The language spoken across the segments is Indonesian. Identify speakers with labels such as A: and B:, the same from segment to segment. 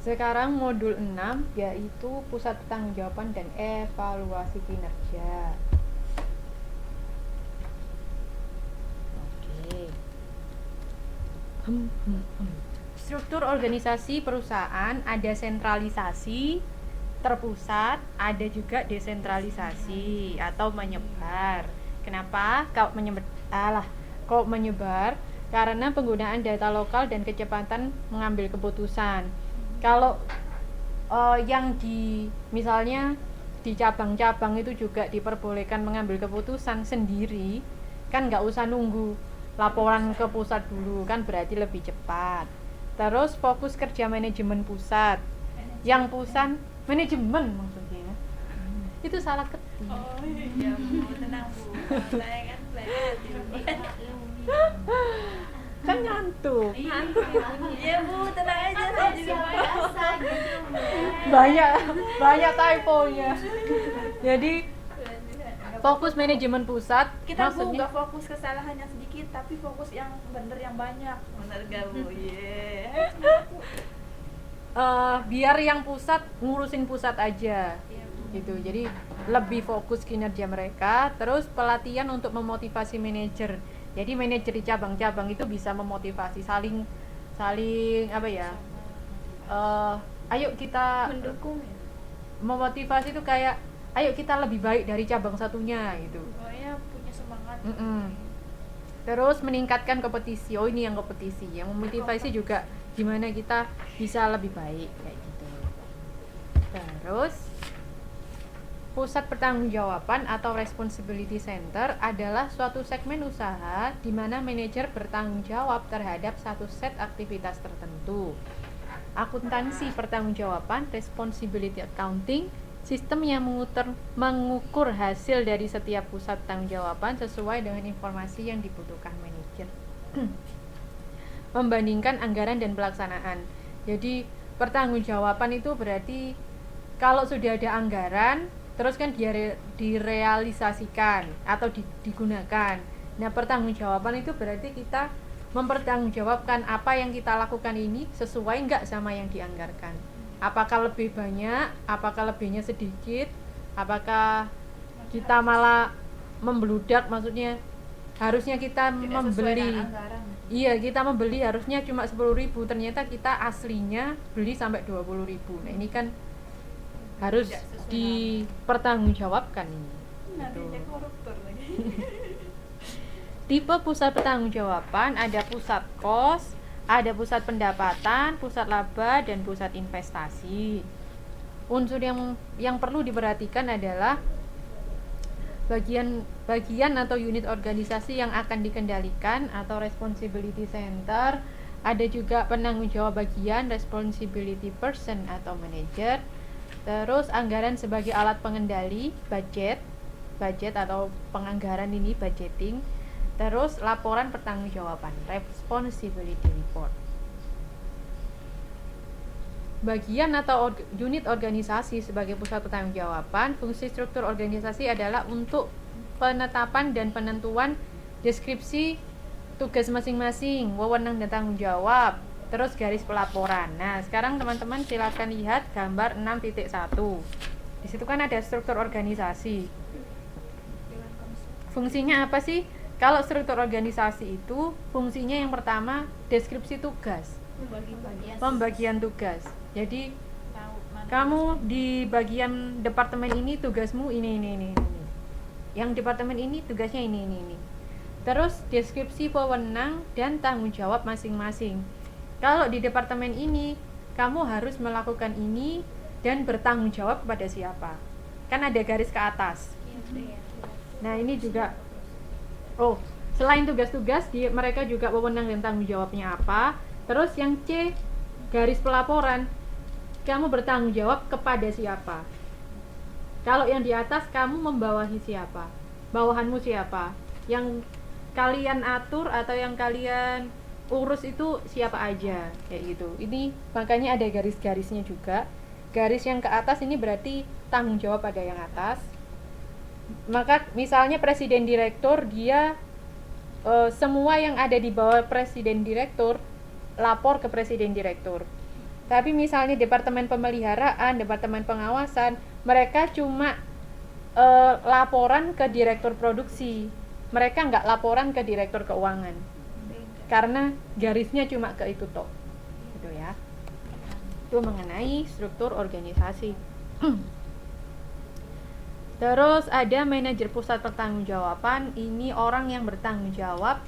A: Sekarang modul 6 yaitu pusat pertanggungjawaban dan evaluasi kinerja. Oke. Struktur organisasi perusahaan ada sentralisasi, terpusat, ada juga desentralisasi atau menyebar. Kenapa? Kalau menyebar karena penggunaan data lokal dan kecepatan mengambil keputusan. Kalau yang misalnya di cabang-cabang itu juga diperbolehkan mengambil keputusan sendiri, kan nggak usah nunggu laporan ke pusat dulu, kan berarti lebih cepat. Terus fokus kerja manajemen pusat. Yang pusat manajemen maksudnya. Itu salah ketik.
B: Oh iya Bu, tenang Bu. Saya kan belajar.
A: Kan ngantuk.
B: Iya Bu, tenang aja, saya juga biasa gitu.
A: Banyak typonya. Jadi fokus manajemen pusat
B: Kita Bu
A: maksudnya
B: nggak fokus kesalahannya sedikit, tapi fokus yang bener yang banyak. Bener gak Bu? Iya.
A: Biar yang pusat ngurusin pusat aja.
B: Iya, Bu.
A: Gitu. Jadi lebih fokus kinerja mereka. Terus pelatihan untuk memotivasi manajer. Jadi manajer di cabang-cabang itu bisa memotivasi, saling apa ya? Ayo kita
B: Mendukung ya.
A: memotivasi itu kayak ayo kita lebih baik dari cabang satunya gitu.
B: Pokoknya punya semangat.
A: Terus meningkatkan kompetisi. Oh, ini yang kompetisi. Yang memotivasi juga gimana kita bisa lebih baik kayak gitu. Terus pusat pertanggungjawaban atau responsibility center adalah suatu segmen usaha di mana manajer bertanggung jawab terhadap satu set aktivitas tertentu. Akuntansi pertanggungjawaban, responsibility accounting, sistem yang mengukur hasil dari setiap pusat pertanggungjawaban sesuai dengan informasi yang dibutuhkan manajer. Membandingkan anggaran dan pelaksanaan. Jadi pertanggungjawaban itu berarti kalau sudah ada anggaran terus kan direalisasikan atau digunakan. Nah, pertanggungjawaban itu berarti kita mempertanggungjawabkan apa yang kita lakukan ini sesuai enggak sama yang dianggarkan. Apakah lebih banyak, apakah lebihnya sedikit, apakah kita malah membludak, maksudnya harusnya kita membeli. Iya, kita membeli harusnya cuma 10.000, ternyata kita aslinya beli sampai 20.000. Nah, ini kan harus dipertanggungjawabkan ini.
B: Nanti jadi koruptor lagi.
A: Tipe pusat pertanggungjawaban ada pusat kos, ada pusat pendapatan, pusat laba, dan pusat investasi. Unsur yang perlu diperhatikan adalah bagian atau unit organisasi yang akan dikendalikan atau responsibility center. Ada juga penanggung jawab bagian, responsibility person atau manager. Terus anggaran sebagai alat pengendali, budget atau penganggaran ini budgeting. Terus laporan pertanggungjawaban, responsibility report. Bagian atau unit organisasi sebagai pusat pertanggungjawaban, fungsi struktur organisasi adalah untuk penetapan dan penentuan deskripsi tugas masing-masing, wewenang dan tanggung jawab, terus garis pelaporan. Nah, sekarang teman-teman silakan lihat gambar 6.1. Di situ kan ada struktur organisasi. Fungsinya apa sih? Kalau struktur organisasi itu fungsinya yang pertama deskripsi tugas, pembagian tugas. Jadi kamu di bagian departemen ini tugasmu ini. Yang departemen ini tugasnya ini. Terus deskripsi wewenang dan tanggung jawab masing-masing. Kalau di departemen ini kamu harus melakukan ini dan bertanggung jawab kepada siapa? Kan ada garis ke atas. Nah, ini juga selain tugas-tugas, mereka juga wewenang dan tanggung jawabnya apa. Terus yang C, garis pelaporan, kamu bertanggung jawab kepada siapa. Kalau yang di atas, kamu membawahi siapa, bawahanmu siapa, yang kalian atur atau yang kalian urus itu siapa aja, kayak gitu. Ini makanya ada garis-garisnya juga. Garis yang ke atas ini berarti tanggung jawab pada yang atas. Maka misalnya presiden direktur, dia semua yang ada di bawah presiden direktur lapor ke presiden direktur. Tapi misalnya departemen pemeliharaan, departemen pengawasan, mereka cuma laporan ke direktur produksi, mereka nggak laporan ke direktur keuangan, karena garisnya cuma ke itu toh, gitu ya. Itu mengenai struktur organisasi. Terus ada manajer pusat pertanggungjawaban. Ini orang yang bertanggung jawab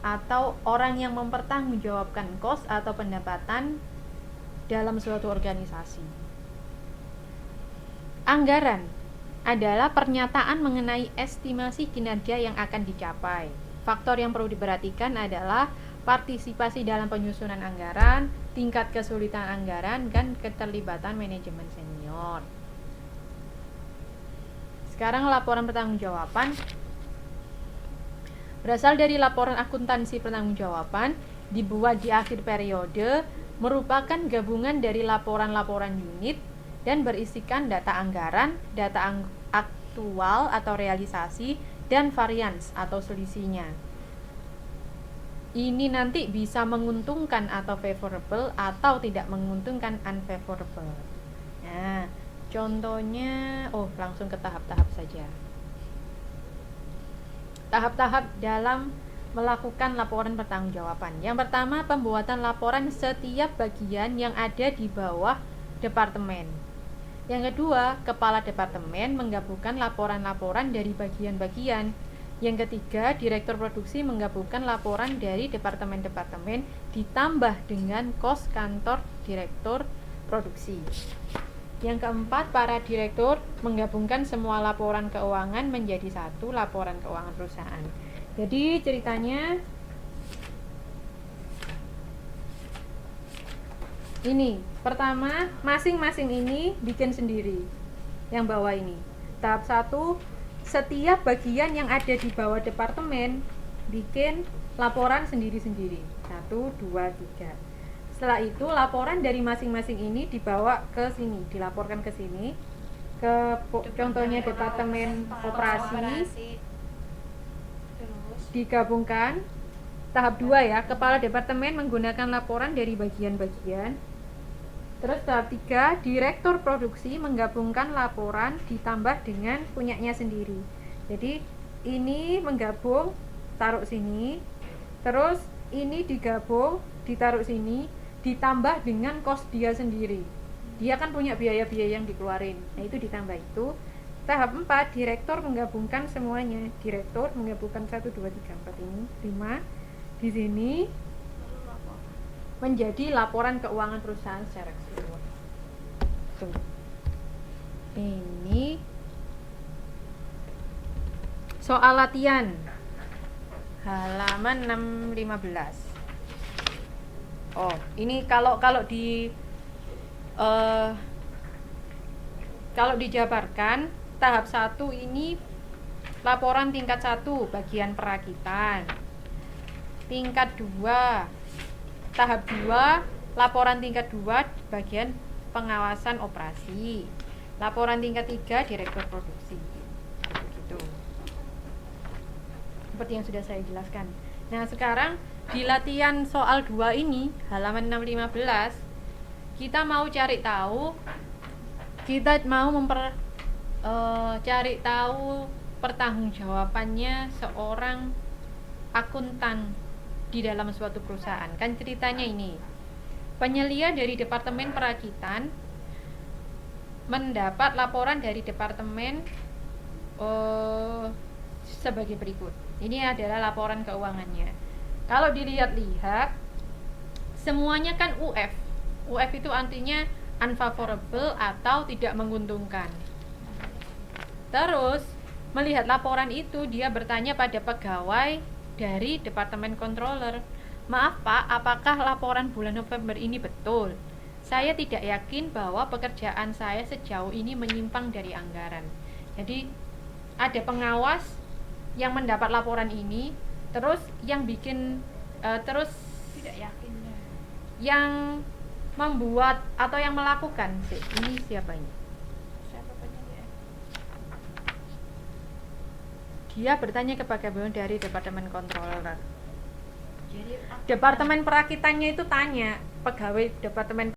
A: atau orang yang mempertanggungjawabkan kos atau pendapatan dalam suatu organisasi. Anggaran adalah pernyataan mengenai estimasi kinerja yang akan dicapai. Faktor yang perlu diperhatikan adalah partisipasi dalam penyusunan anggaran, tingkat kesulitan anggaran, dan keterlibatan manajemen senior. Sekarang laporan pertanggungjawaban berasal dari laporan akuntansi pertanggungjawaban, dibuat di akhir periode, merupakan gabungan dari laporan-laporan unit dan berisikan data anggaran, data aktual atau realisasi, dan varians atau selisihnya. Ini nanti bisa menguntungkan atau favorable atau tidak menguntungkan unfavorable. Nah, contohnya, langsung ke tahap-tahap saja. Tahap-tahap dalam melakukan laporan pertanggungjawaban. Yang pertama, pembuatan laporan setiap bagian yang ada di bawah departemen. Yang kedua, kepala departemen menggabungkan laporan-laporan dari bagian-bagian. Yang ketiga, direktur produksi menggabungkan laporan dari departemen-departemen ditambah dengan kos kantor direktur produksi. Yang keempat, para direktur menggabungkan semua laporan keuangan menjadi satu laporan keuangan perusahaan. Jadi ceritanya ini, pertama masing-masing ini bikin sendiri. Yang bawah ini. Tahap 1, setiap bagian yang ada di bawah departemen bikin laporan sendiri-sendiri. 1, 2, 3. Setelah itu laporan dari masing-masing ini dibawa ke sini, dilaporkan ke sini, ke contohnya departemen operasi, digabungkan. Tahap 2 ya, kepala departemen menggunakan laporan dari bagian-bagian. Terus tahap 3, direktur produksi menggabungkan laporan ditambah dengan punyanya sendiri. Jadi ini menggabung, taruh sini. Terus ini digabung, ditaruh sini, ditambah dengan kos dia sendiri. Dia kan punya biaya-biaya yang dikeluarin. Nah, itu ditambah itu. Tahap 4, direktur menggabungkan semuanya. Direktur menggabungkan 1, 2, 3, 4 ini, 5. Di sini menjadi laporan keuangan perusahaan secara keseluruhan. Tuh. Ini soal latihan halaman 615. Ini kalau dijabarkan tahap 1 ini laporan tingkat 1 bagian perakitan. Tingkat 2 tahap 2 laporan tingkat 2 bagian pengawasan operasi. Laporan tingkat 3 direktur produksi. Begitu. Seperti yang sudah saya jelaskan. Nah, sekarang di latihan soal 2 ini halaman 615 kita mau cari tahu, cari tahu pertanggungjawabannya seorang akuntan di dalam suatu perusahaan. Kan ceritanya ini, penyelia dari departemen perakitan mendapat laporan dari departemen sebagai berikut. Ini adalah laporan keuangannya. Kalau dilihat-lihat semuanya kan UF. UF itu artinya unfavorable atau tidak menguntungkan. Terus melihat laporan itu, dia bertanya pada pegawai dari departemen controller, "Maaf Pak, apakah laporan bulan November ini betul? Saya tidak yakin bahwa pekerjaan saya sejauh ini menyimpang dari anggaran." Jadi ada pengawas yang mendapat laporan ini, terus yang bikin terus
B: tidak yakinnya,
A: yang membuat atau yang melakukan ini siapa ini?
B: siapa penyelia?
A: Dia bertanya ke pegawai dari departemen controller.
B: Jadi
A: Departemen perakitannya itu tanya pegawai departemen